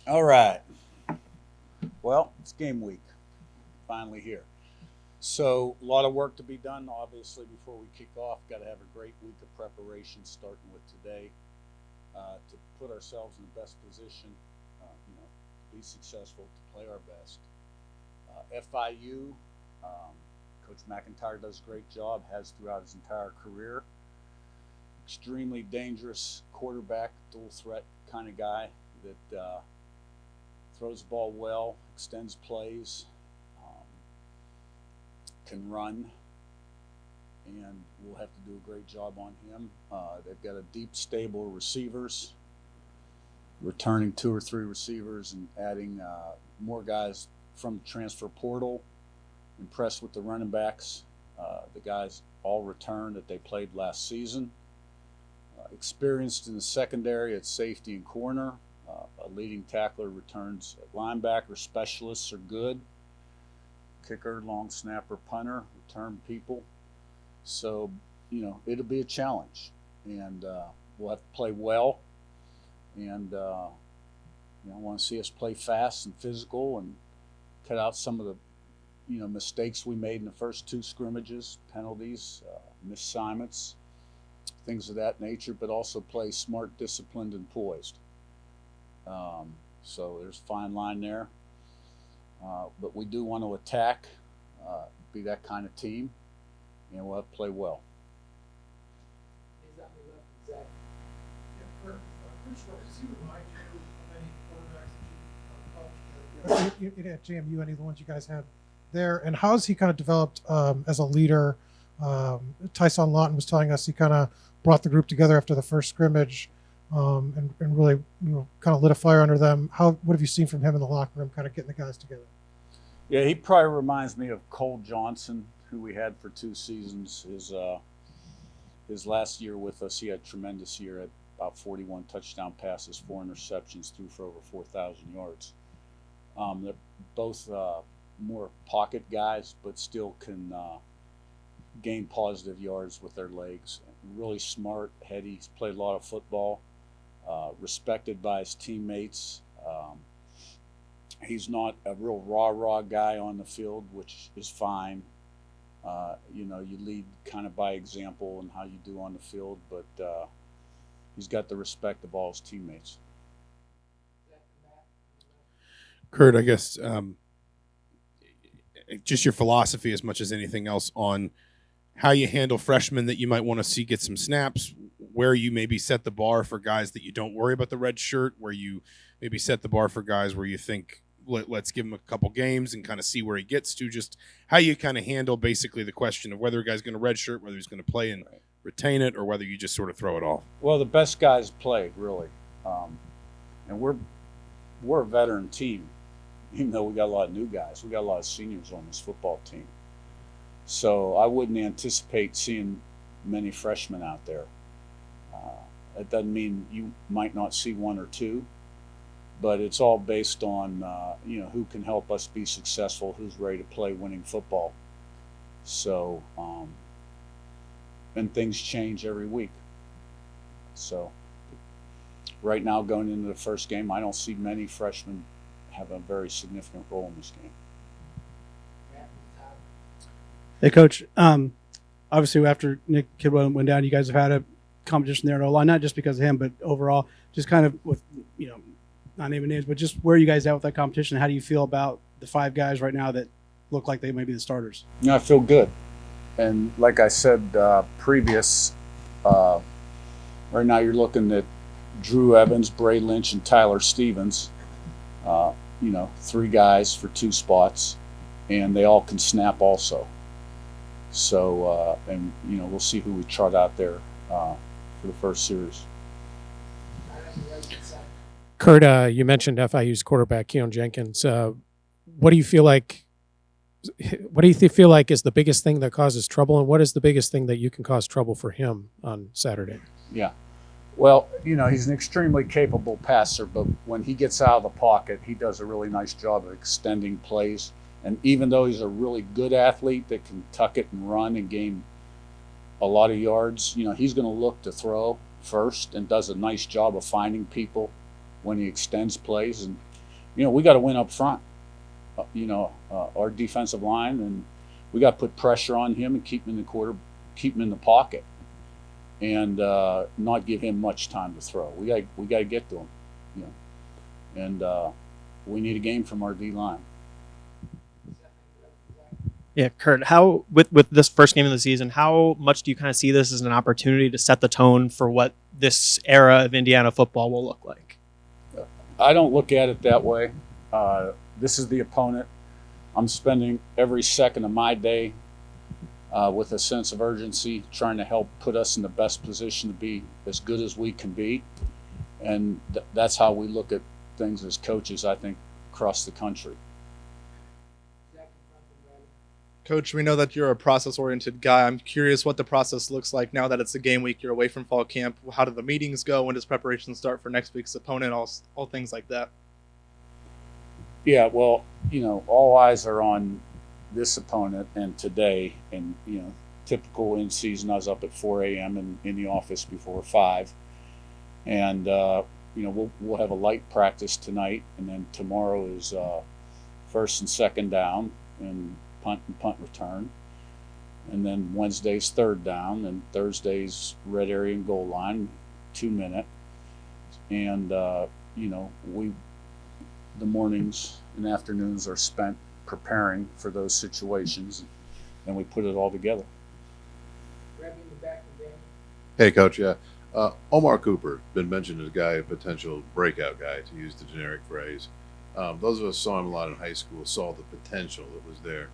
All right. Well, it's game week. Finally here. So, a lot of work to be done, obviously, before we kick off. Got to have a great week of preparation starting with today to put ourselves in the best position, to be successful, to play our best. FIU, Coach McIntyre does a great job, has throughout his entire career. Extremely dangerous quarterback, dual threat kind of guy that throws the ball well, extends plays, can run, and we'll have to do a great job on him. They've got a deep stable of receivers, returning 2 or 3 receivers and adding more guys from the transfer portal. Impressed with the running backs. The guys all returned that they played last season. Experienced in the secondary at safety and corner. A leading tackler returns at linebacker. Specialists are good. Kicker, long snapper, punter, return people. So, it'll be a challenge. And we'll have to play well. And, I want to see us play fast and physical and cut out some of the, mistakes we made in the first 2 scrimmages, penalties, misassignments, things of that nature, but also play smart, disciplined, and poised. So there's a fine line there. But we do want to attack, be that kind of team, and we'll have to play well. Yeah, Curt, first of all, does he remind you of any quarterbacks that you coached? At JMU, any of the ones you guys had there, and how has he kind of developed as a leader? Tyson Lon was telling us he kind of brought the group together after the first scrimmage and really kind of lit a fire under them. What have you seen from him in the locker room, kind of getting the guys together? Yeah, he probably reminds me of Cole Johnson, who we had for 2 seasons. His last year with us, he had a tremendous year at about 41 touchdown passes, 4 interceptions, threw for over 4,000 yards. They're both more pocket guys, but still can gain positive yards with their legs. Really smart, heady. He's played a lot of football, respected by his teammates. He's not a real rah-rah guy on the field, which is fine. You lead kind of by example and how you do on the field, but he's got the respect of all his teammates. Curt, I guess just your philosophy as much as anything else on how you handle freshmen that you might want to see get some snaps, where you maybe set the bar for guys that you don't worry about the red shirt, where you maybe set the bar for guys where you think, let's give him a couple games and kind of see where he gets to, just how you kind of handle basically the question of whether a guy's going to red shirt, whether he's going to play and retain it, or whether you just sort of throw it off. Well, the best guys play, really. And we're a veteran team, even though we got a lot of new guys. We got a lot of seniors on this football team. So I wouldn't anticipate seeing many freshmen out there. That doesn't mean you might not see 1 or 2, but it's all based on who can help us be successful, who's ready to play winning football. So, and things change every week. So right now, going into the first game, I don't see many freshmen have a very significant role in this game. Hey, Coach. Obviously, after Nick Kidwell went down, you guys have had a competition there in O-line, not just because of him, but overall, just kind of with, not naming names, but just where are you guys at with that competition? How do you feel about the 5 guys right now that look like they may be the starters? I feel good. And like I said previous, right now you're looking at Drew Evans, Bray Lynch, and Tyler Stevens. 3 guys for 2 spots, and they all can snap also. So, we'll see who we trot out there for the first series. Curt, you mentioned FIU's quarterback, Keon Jenkins. What do you feel like? What do you feel like is the biggest thing that causes trouble, and what is the biggest thing that you can cause trouble for him on Saturday? Yeah. Well, he's an extremely capable passer, but when he gets out of the pocket, he does a really nice job of extending plays. And even though he's a really good athlete that can tuck it and run and gain a lot of yards, he's going to look to throw first and does a nice job of finding people when he extends plays. And we got to win up front. Our defensive line, and we got to put pressure on him and keep him in the pocket, and not give him much time to throw. We got to get to him, and we need a game from our D line. Yeah, Curt, how with this first game of the season, how much do you kind of see this as an opportunity to set the tone for what this era of Indiana football will look like? I don't look at it that way. This is the opponent. I'm spending every second of my day with a sense of urgency, trying to help put us in the best position to be as good as we can be. And that's how we look at things as coaches, I think, across the country. Coach, we know that you're a process-oriented guy. I'm curious what the process looks like now that it's a game week. You're away from fall camp. How do the meetings go? When does preparation start for next week's opponent? All things like that. Yeah, well, all eyes are on this opponent and today. And, typical in season, I was up at 4 a.m. and in the office before 5. And, we'll have a light practice tonight. And then tomorrow is first and second down and punt return. And then Wednesday's third down, and Thursday's red area and goal line, 2 minute. And, the mornings and afternoons are spent preparing for those situations, and we put it all together. Hey, Coach. Yeah, Omar Cooper been mentioned as a guy, a potential breakout guy, to use the generic phrase. Those of us saw him a lot in high school, saw the potential that was there.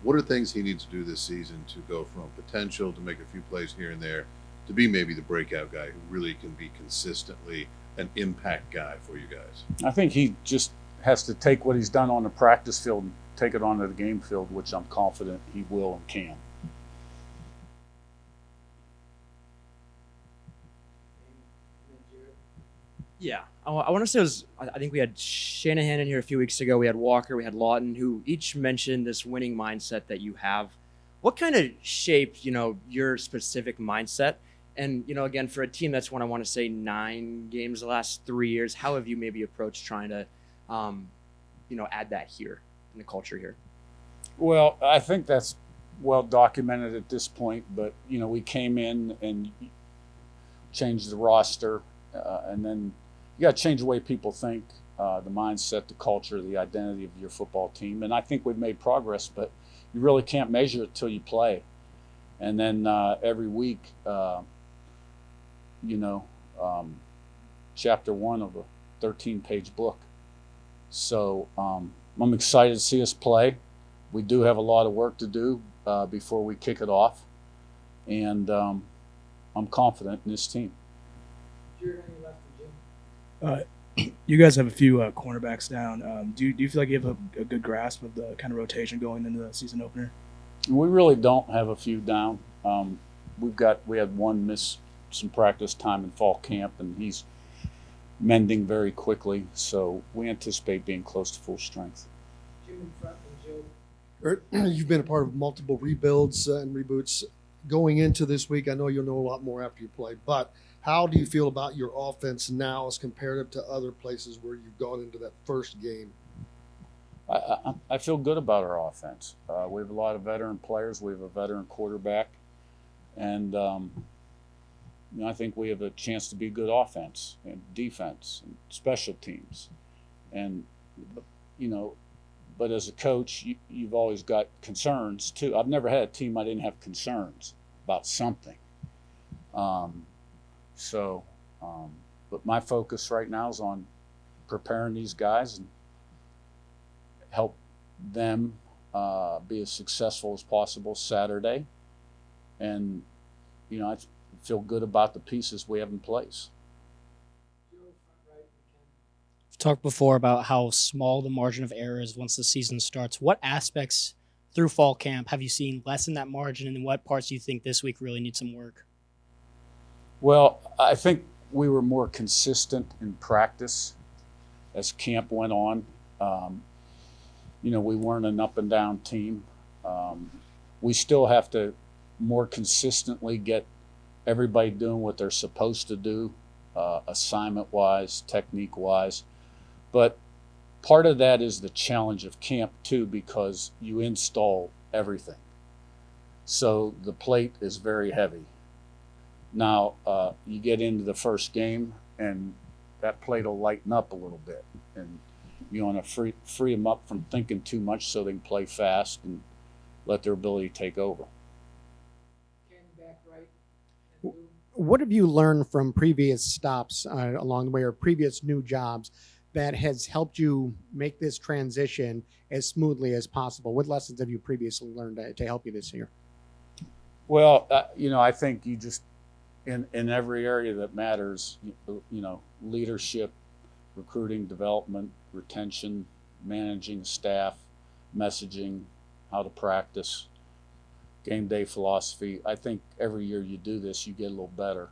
What are things he needs to do this season to go from potential to make a few plays here and there to be maybe the breakout guy who really can be consistently an impact guy for you guys? I think he just has to take what he's done on the practice field and take it onto the game field, which I'm confident he will and can. Yeah, I want to say I think we had Shanahan in here a few weeks ago. We had Walker, we had Lawton, who each mentioned this winning mindset that you have. What kind of shaped, your specific mindset? And, again, for a team that's won, I want to say 9 games the last 3 years, how have you maybe approached trying to, add that here in the culture here? Well, I think that's well documented at this point, but, we came in and changed the roster, and then you got to change the way people think, the mindset, the culture, the identity of your football team. And I think we've made progress, but you really can't measure it till you play. And then every week, chapter 1 of a 13-page book. So I'm excited to see us play. We do have a lot of work to do before we kick it off. And I'm confident in this team. You guys have a few cornerbacks down. Do you feel like you have a good grasp of the kind of rotation going into the season opener? We really don't have a few down. We had one miss some practice time in fall camp, and he's mending very quickly. So we anticipate being close to full strength. Curt, you've been a part of multiple rebuilds and reboots. Going into this week, I know you'll know a lot more after you play, but how do you feel about your offense now as comparative to other places where you've gone into that first game? I feel good about our offense. We have a lot of veteran players. We have a veteran quarterback. And, I think we have a chance to be good offense and defense and special teams. And, but as a coach, you've always got concerns too. I've never had a team I didn't have concerns about something. But my focus right now is on preparing these guys and help them be as successful as possible Saturday. And, I feel good about the pieces we have in place. We've talked before about how small the margin of error is once the season starts. What aspects through fall camp have you seen lessen that margin, and what parts do you think this week really need some work? Well, I think we were more consistent in practice as camp went on. We weren't an up and down team. We still have to more consistently get everybody doing what they're supposed to do, assignment-wise, technique-wise. But, part of that is the challenge of camp too, because you install everything. So the plate is very heavy. Now, you get into the first game and that plate will lighten up a little bit, and you want to free them up from thinking too much so they can play fast and let their ability take over. What have you learned from previous stops along the way, or previous new jobs, that has helped you make this transition as smoothly as possible? What lessons have you previously learned to help you this year? Well, I think you just, in every area that matters, leadership, recruiting, development, retention, managing staff, messaging, how to practice, game day philosophy. I think every year you do this, you get a little better.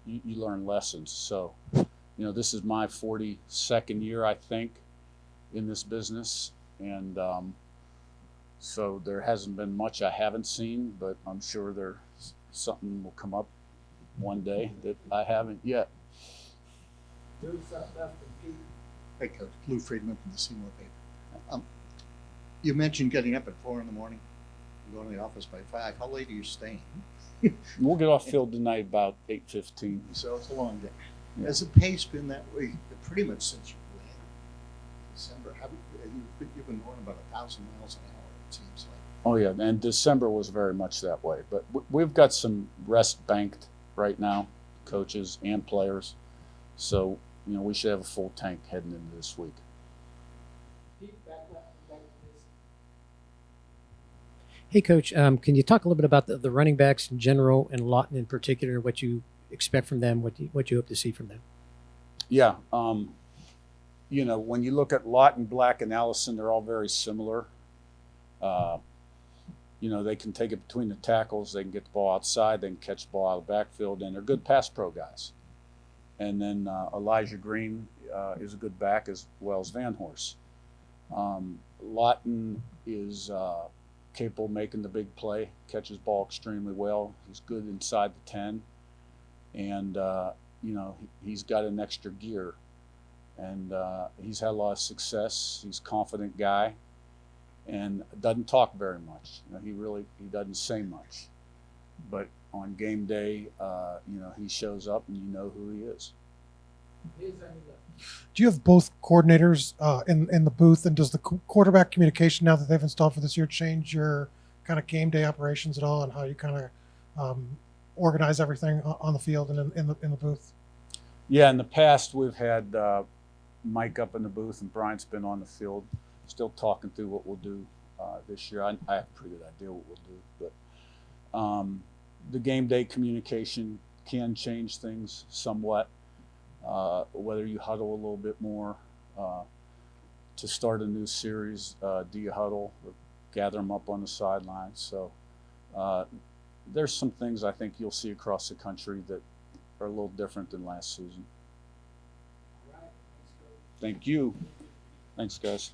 You learn lessons. So, this is my 42nd year, I think, in this business. And so there hasn't been much I haven't seen, but I'm sure something will come up one day that I haven't yet. Hey, Coach. Lou Friedman from the Seymour paper. You mentioned getting up at 4 in the morning and going to the office by 5. How late are you staying? We'll get off field tonight about 8:15. So it's a long day. Yeah. Has the pace been that way pretty much since you landed in December? You've been going about 1,000 miles an hour, it seems like. Oh yeah, and December was very much that way. But we've got some rest banked right now, coaches and players. So we should have a full tank heading into this week. Hey, Coach, can you talk a little bit about the running backs in general and Lawton in particular, what you expect from them, what you hope to see from them? Yeah, when you look at Lawton, Black, and Allison, they're all very similar. They can take it between the tackles, they can get the ball outside, they can catch the ball out of the backfield, and they're good pass pro guys. And then Elijah Green is a good back as well as Van Horst. Lawton is capable of making the big play, catches ball extremely well. He's good inside the 10, and he's got an extra gear, and he's had a lot of success. He's a confident guy, and doesn't talk very much. He doesn't say much, but on game day, he shows up and you know who he is. Do you have both coordinators in the booth, and does the quarterback communication, now that they've installed for this year, change your kind of game day operations at all, and how you kind of organize everything on the field and in the booth? Yeah, in the past we've had Mike up in the booth and Brian's been on the field, still talking through what we'll do this year. I have a pretty good idea what we'll do, but the game day communication can change things somewhat. Whether you huddle a little bit more to start a new series, do you huddle or gather them up on the sidelines? So there's some things I think you'll see across the country that are a little different than last season. Thank you. Thanks, guys.